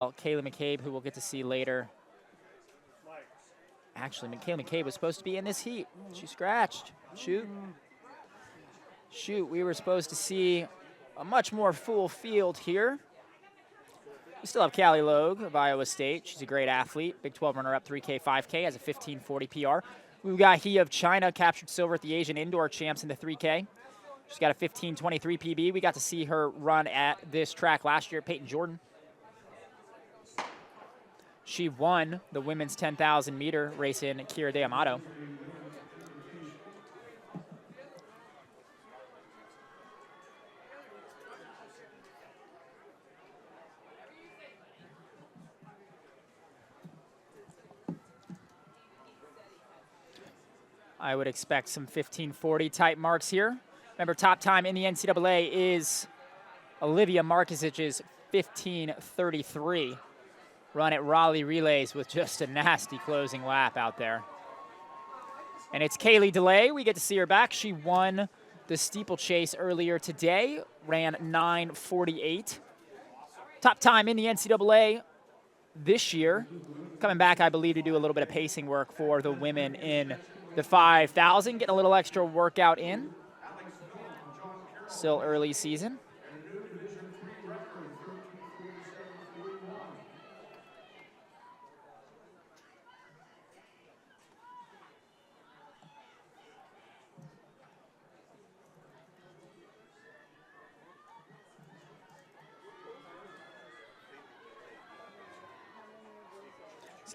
Kaylee McCabe, who we'll get to see later. Actually, Kaylee McCabe was supposed to be in this heat. She scratched. Shoot. We were supposed to see a much more full field here. We still have Callie Logue of Iowa State. She's a great athlete. Big 12 runner-up, 3K, 5K, has a 15:40 PR. Wuga He of China captured silver at the Asian Indoor Champs in the 3K. She's got a 15:23 PB. We got to see her run at this track last year at Peyton Jordan. She won the women's 10,000 meter race in Kira de Amato. I would expect some 15:40 type marks here. Remember, top time in the NCAA is Olivia Markizic's 15:33. Run at Raleigh Relays with just a nasty closing lap out there. And it's Kaylee DeLay. We get to see her back. She won the steeplechase earlier today, ran 9:48. Top time in the NCAA this year. Coming back, I believe, to do a little bit of pacing work for the women in the 5,000, getting a little extra workout in. Still early season.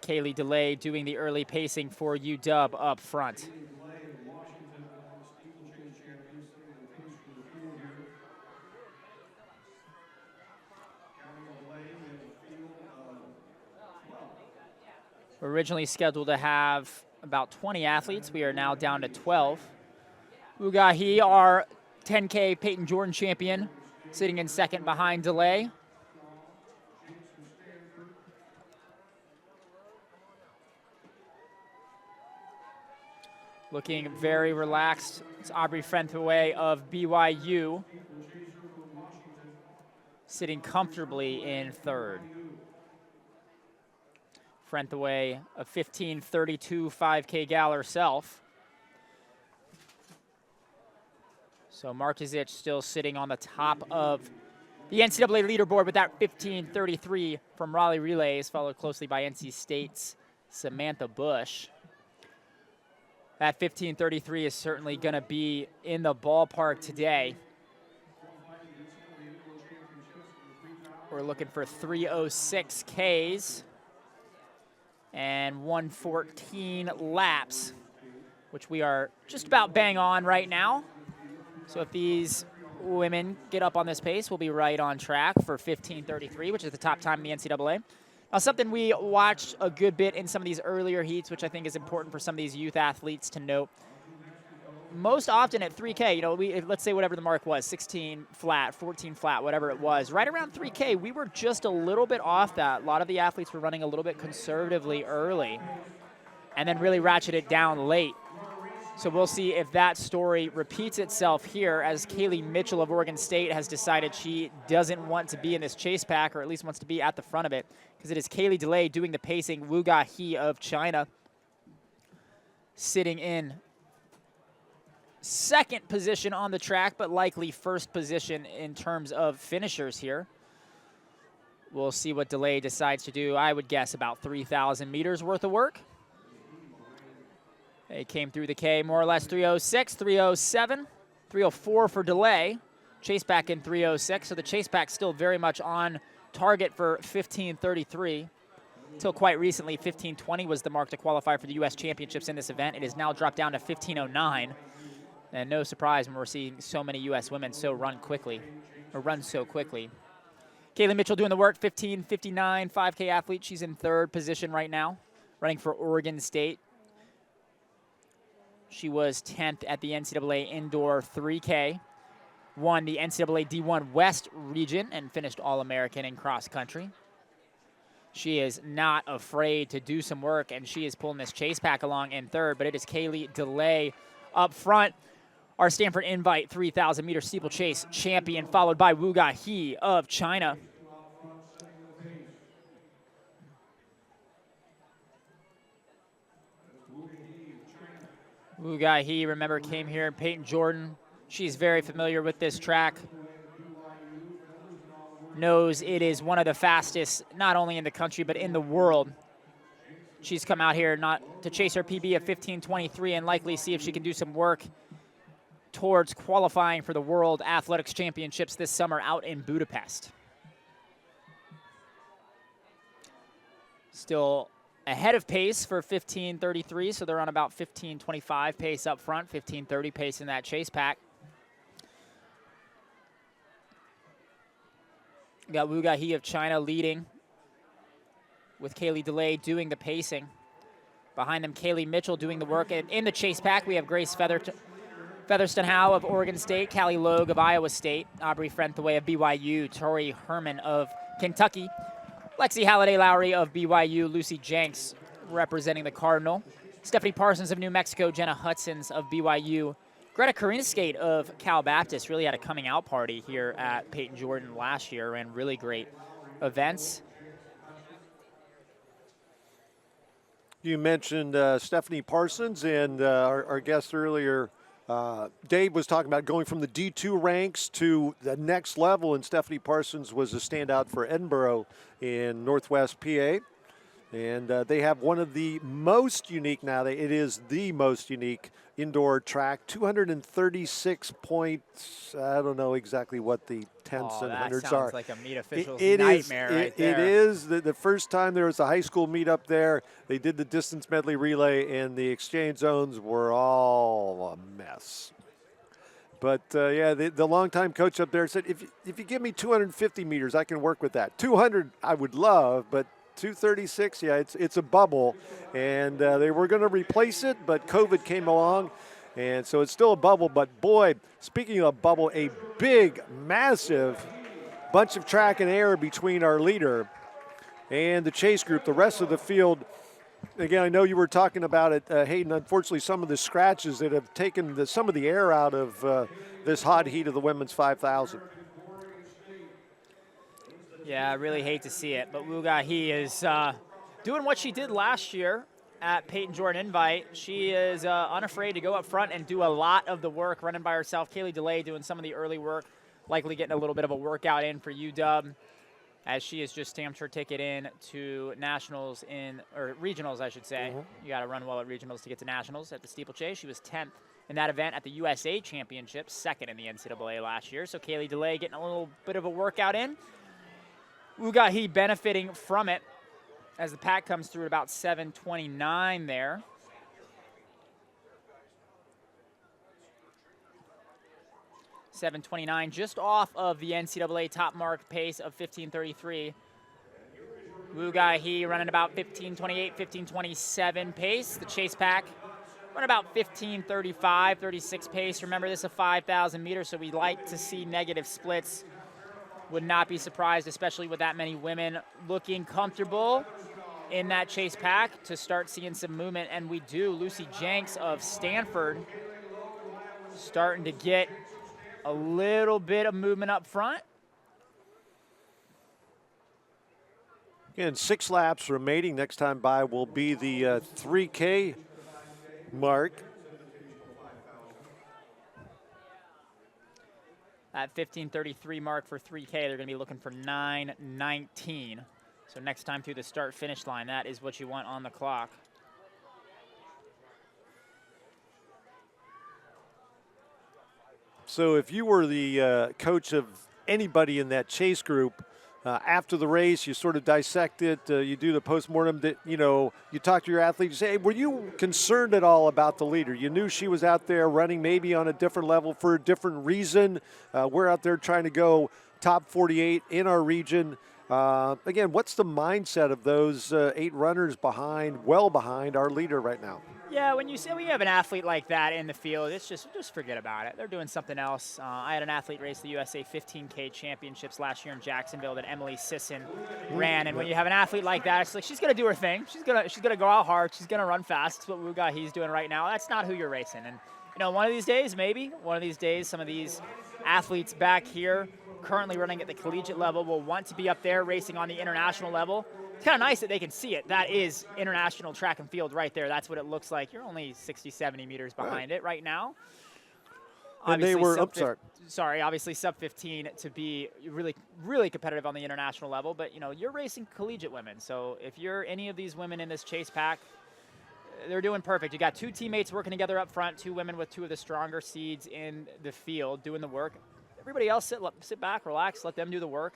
Kaylee DeLay doing the early pacing for UW up front. We're originally scheduled to have about 20 athletes. We are now down to 12. Wuga He, our 10K Peyton Jordan champion, sitting in second behind DeLay. Looking very relaxed. It's Aubrey Frenthaway of BYU, sitting comfortably in third. Frenthaway, a 15:32 5K gal herself. So Markizic still sitting on the top of the NCAA leaderboard with that 15:33 from Raleigh Relays, followed closely by NC State's Samantha Bush. That 15:33 is certainly going to be in the ballpark today. We're looking for 3:06 Ks and 1:14 laps, which we are just about bang on right now. So if these women get up on this pace, we'll be right on track for 15:33, which is the top time in the NCAA. Now, something we watched a good bit in some of these earlier heats, which I think is important for some of these youth athletes to note. Most often at 3K, let's say whatever the mark was, 16 flat, 14 flat, whatever it was, right around 3K, we were just a little bit off that. A lot of the athletes were running a little bit conservatively early and then really ratcheted down late. So we'll see if that story repeats itself here as Kaylee Mitchell of Oregon State has decided she doesn't want to be in this chase pack, or at least wants to be at the front of it, because it is Kaylee DeLay doing the pacing. Wuga He of China sitting in second position on the track, but likely first position in terms of finishers here. We'll see what DeLay decides to do. I would guess about 3,000 meters worth of work. They came through the K more or less 3:06, 3:07, 3:04 for DeLay. Chase back in 3:06, so the chase back still very much on target for 15:33. Until quite recently, 15:20 was the mark to qualify for the U.S. Championships in this event. It has now dropped down to 15:09. And no surprise when we're seeing so many U.S. women run so quickly. Kaylee Mitchell doing the work, 15:59 5K athlete. She's in third position right now, running for Oregon State. She was 10th at the NCAA Indoor 3K, won the NCAA D1 West region, and finished All-American in cross country. She is not afraid to do some work, and she is pulling this chase pack along in third, but it is Kaylee DeLay up front. Our Stanford Invite 3,000 meter steeplechase champion, followed by Wuga He of China. Wuga He, remember, came here. Peyton Jordan, she's very familiar with this track. Knows it is one of the fastest, not only in the country, but in the world. She's come out here not to chase her PB of 15:23 and likely see if she can do some work towards qualifying for the World Athletics Championships this summer out in Budapest. Still ahead of pace for 15:33, so they're on about 15:25 pace up front, 15:30 pace in that chase pack. We got Wuga He of China leading with Kaylee DeLay doing the pacing. Behind them, Kaylee Mitchell doing the work. And in the chase pack, we have Grace Fetherstonhaugh of Oregon State, Callie Logue of Iowa State, Aubrey Frenthaway of BYU, Tori Herman of Kentucky, Lexi Halliday-Lowry of BYU, Lucy Jenks representing the Cardinal, Stephanie Parsons of New Mexico, Jenna Hutchins of BYU, Greta Karinskate of Cal Baptist really had a coming out party here at Peyton Jordan last year, ran really great events. You mentioned Stephanie Parsons, and our guest earlier, Dave, was talking about going from the D2 ranks to the next level, and Stephanie Parsons was a standout for Edinburgh in Northwest PA. And they have one of the most unique now. It is the most unique indoor track, 236 points. I don't know exactly what the tenths and hundreds are. That sounds like a meet official's nightmare right there. It is. The first time there was a high school meet up there, they did the distance medley relay, and the exchange zones were all a mess. But, yeah, the longtime coach up there said, if you give me 250 meters, I can work with that. 200 I would love, but 236, yeah, it's a bubble, and they were going to replace it, but COVID came along, and so it's still a bubble. But boy, speaking of bubble, a big, massive bunch of track and air between our leader and the chase group. The rest of the field, again, I know you were talking about it, Hayden. Unfortunately, some of the scratches that have taken some of the air out of this hot heat of the women's 5,000. Yeah, I really hate to see it, but Wuga He is doing what she did last year at Peyton Jordan Invite. She is unafraid to go up front and do a lot of the work, running by herself. Kaylee DeLay doing some of the early work, likely getting a little bit of a workout in for UW, as she has just stamped her ticket in to nationals or regionals, I should say. You got to run well at regionals to get to nationals at the steeplechase. She was 10th in that event at the USA Championships, 2nd in the NCAA last year. So Kaylee DeLay getting a little bit of a workout in. Wuga He benefiting from it as the pack comes through at about 7:29 there. .729, just off of the NCAA top mark pace of 15:33. Wuga He running about 15:28, 15:27 pace. The chase pack run about 15:35, 36 pace. Remember, this is a 5,000 meters, so we like to see negative splits. Would not be surprised, especially with that many women looking comfortable in that chase pack, to start seeing some movement, and we do. Lucy Jenks of Stanford starting to get a little bit of movement up front. Again, 6 laps remaining. Next time by will be the 3K mark. At 15:33 mark for 3K, they're going to be looking for 9:19. So next time through the start-finish line, that is what you want on the clock. So if you were the coach of anybody in that chase group, after the race, you sort of dissect it, you do the postmortem, that, you talk to your athlete, you say, hey, were you concerned at all about the leader? You knew she was out there running maybe on a different level for a different reason. We're out there trying to go top 48 in our region. Again, what's the mindset of those 8 runners well behind our leader right now? Yeah, when you have an athlete like that in the field, it's just forget about it. They're doing something else. I had an athlete race the USA 15K Championships last year in Jacksonville that Emily Sisson ran, and when you have an athlete like that, it's like she's gonna do her thing. She's gonna go out hard. She's gonna run fast. That's what Wuga He's doing right now. That's not who you're racing. And one of these days, some of these athletes back here currently running at the collegiate level will want to be up there racing on the international level. it's kind of nice that they can see it. That is international track and field right there. That's what it looks like. You're only 60, 70 meters behind it right now. And they were, obviously sub 15 to be really, really competitive on the international level. But, you know, you're racing collegiate women. So if you're any of these women in this chase pack, they're doing perfect. You got 2 teammates working together up front, 2 women with 2 of the stronger seeds in the field doing the work. Everybody else sit back, relax, let them do the work.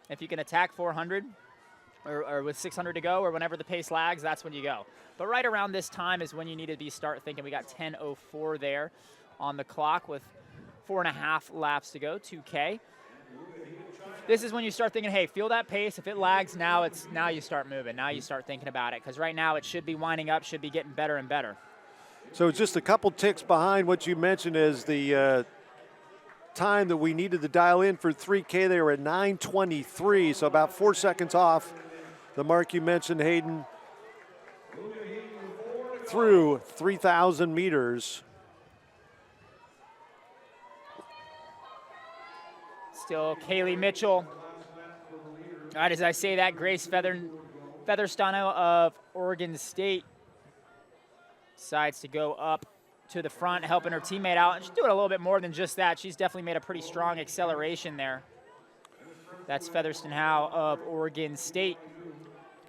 If you can attack 400 or with 600 to go or whenever the pace lags, that's when you go. But right around this time is when you need to start thinking. We got 10:04 there on the clock with 4.5 laps to go, 2K. This is when you start thinking, hey, feel that pace. If it lags now, you start moving. Now you start thinking about it, because right now it should be winding up, should be getting better and better. So just a couple ticks behind what you mentioned is the time that we needed to dial in for 3K. They were at 9:23, so about 4 seconds off the mark you mentioned, Hayden, through 3,000 meters. Still Kaylee Mitchell. All right, as I say that, Grace Fetherstonhaugh of Oregon State decides to go up to the front, helping her teammate out. And she's doing a little bit more than just that. She's definitely made a pretty strong acceleration there. That's Fetherstonhaugh of Oregon State.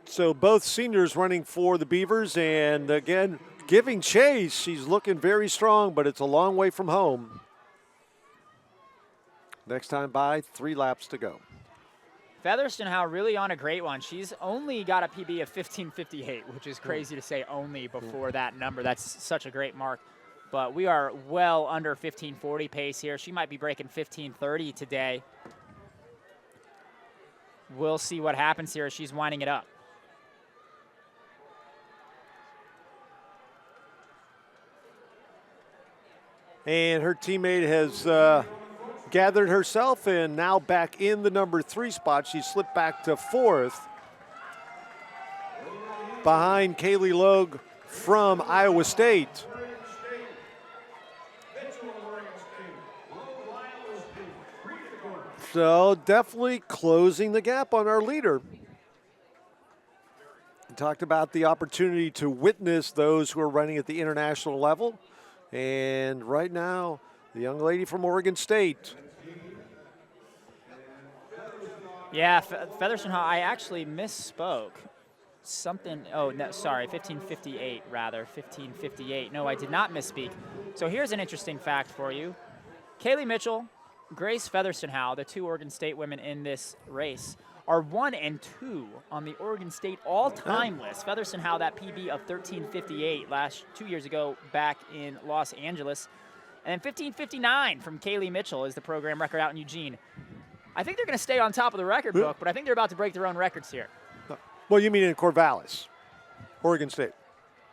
So both seniors running for the Beavers, and again, giving chase. She's looking very strong, but it's a long way from home. Next time by, 3 laps to go. Fetherstonhaugh really on a great one. She's only got a PB of 15:58, which is crazy to say only before that number. That's such a great mark. But we are well under 15:40 pace here. She might be breaking 15:30 today. We'll see what happens here as she's winding it up. And her teammate has gathered herself and now back in the number 3 spot. She slipped back to 4th behind Kaylee Logue from Iowa State. So definitely closing the gap on our leader. We talked about the opportunity to witness those who are running at the international level. And right now, the young lady from Oregon State. Yeah, Fetherstonhaugh, I actually misspoke. Something, oh, no, sorry, 15:58 rather, 15:58. No, I did not misspeak. So here's an interesting fact for you. Kaylee Mitchell, Grace Fetherstonhaugh, the 2 Oregon State women in this race, are 1 and 2 on the Oregon State all-time list. Fetherstonhaugh, that PB of 13:58 2 years ago back in Los Angeles. And then 15:59 from Kaylee Mitchell is the program record out in Eugene. I think they're going to stay on top of the record book, but I think they're about to break their own records here. Well, you mean in Corvallis, Oregon State?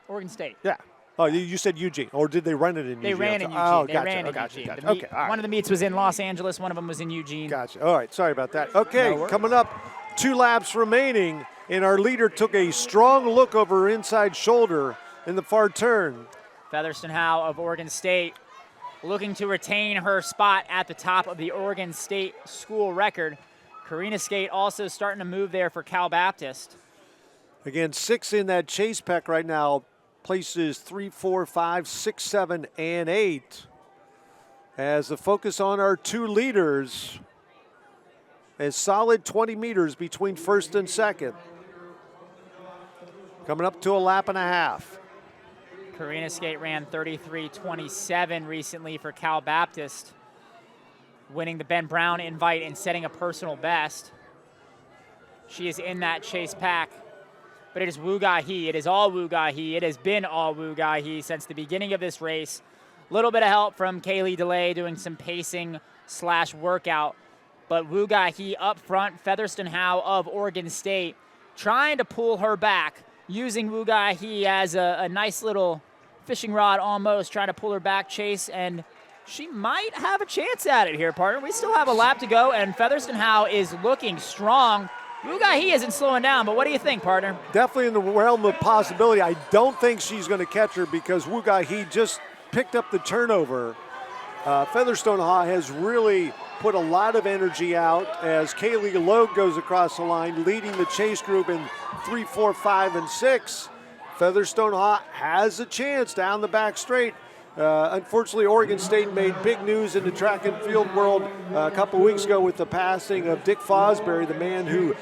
Oregon State. Yeah. Oh, you said Eugene, or did they run it in Eugene? They ran in Eugene. Oh, they gotcha. ran in Gotcha. Eugene. Gotcha. Okay, all right. One of the meets was in Los Angeles. One of them was in Eugene. Gotcha. All right. Sorry about that. Okay, coming up, 2 laps remaining, and our leader took a strong look over her inside shoulder in the far turn. Fetherstonhaugh of Oregon State looking to retain her spot at the top of the Oregon State school record. Karina Skate also starting to move there for Cal Baptist. Again, 6 in that chase pack right now. Places 3, 4, 5, 6, 7, and 8. As the focus on our 2 leaders, a solid 20 meters between first and second. Coming up to a lap and a half. Karina Skate ran 33:27 recently for Cal Baptist, winning the Ben Brown invite and setting a personal best. She is in that chase pack. But it is Wuga He. It is all Wuga He. It has been all Wuga He since the beginning of this race. A little bit of help from Kaylee DeLay doing some pacing / workout. But Wuga He up front, Fetherstonhaugh of Oregon State, trying to pull her back, using Wuga He as a nice little fishing rod almost, trying to pull her back, chase, and she might have a chance at it here, partner. We still have a lap to go, and Fetherstonhaugh is looking strong. Wuga He isn't slowing down, but what do you think, partner? Definitely in the realm of possibility. I don't think she's going to catch her because Wuga He just picked up the turnover. Fetherstonhaugh has really put a lot of energy out as Kaylee Logue goes across the line, leading the chase group in 3, 4, 5, and 6. Fetherstonhaugh has a chance down the back straight. Unfortunately, Oregon State made big news in the track and field world a couple weeks ago with the passing of Dick Fosbury, the man who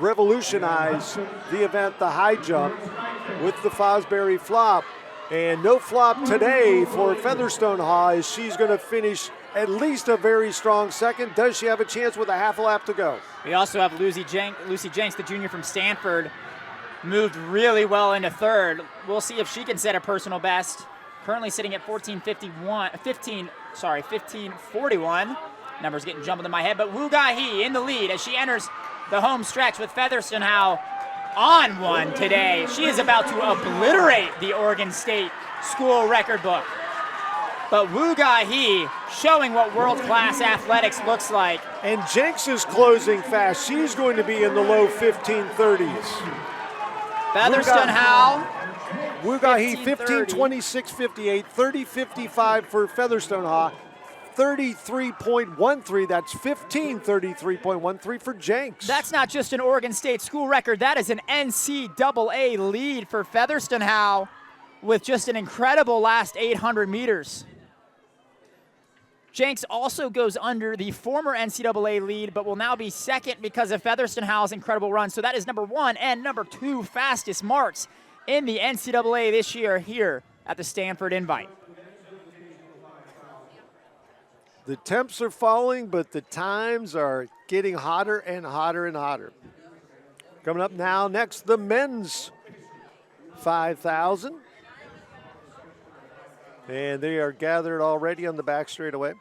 revolutionized the event, the high jump, with the Fosbury flop. And no flop today for Fetherstonhaugh as she's going to finish at least a very strong second. Does she have a chance with a half a lap to go? We also have Lucy Jenks, the junior from Stanford, moved really well into third. We'll see if she can set a personal best. Currently sitting at 15:41. Numbers getting jumbled in my head, but Wuga He in the lead as she enters the home stretch with Fetherstonhaugh on one today. She is about to obliterate the Oregon State school record book. But Wuga He showing what world-class athletics looks like. And Jenks is closing fast. She's going to be in the low 15:30s. Fetherstonhaugh. Wuga He 15:26.58, 30:55 for Fetherstonhaugh, 33.13. That's 15:33.13 for Jenks. That's not just an Oregon State school record. That is an NCAA lead for Fetherstonhaugh with just an incredible last 800 meters. Jenks also goes under the former NCAA lead, but will now be second because of Fetherstonhaugh's incredible run. So that is number 1 and number 2 fastest marks in the NCAA this year here at the Stanford Invite. The temps are falling, but the times are getting hotter and hotter and hotter. Coming up now, next, the men's 5,000. And they are gathered already on the back straightaway.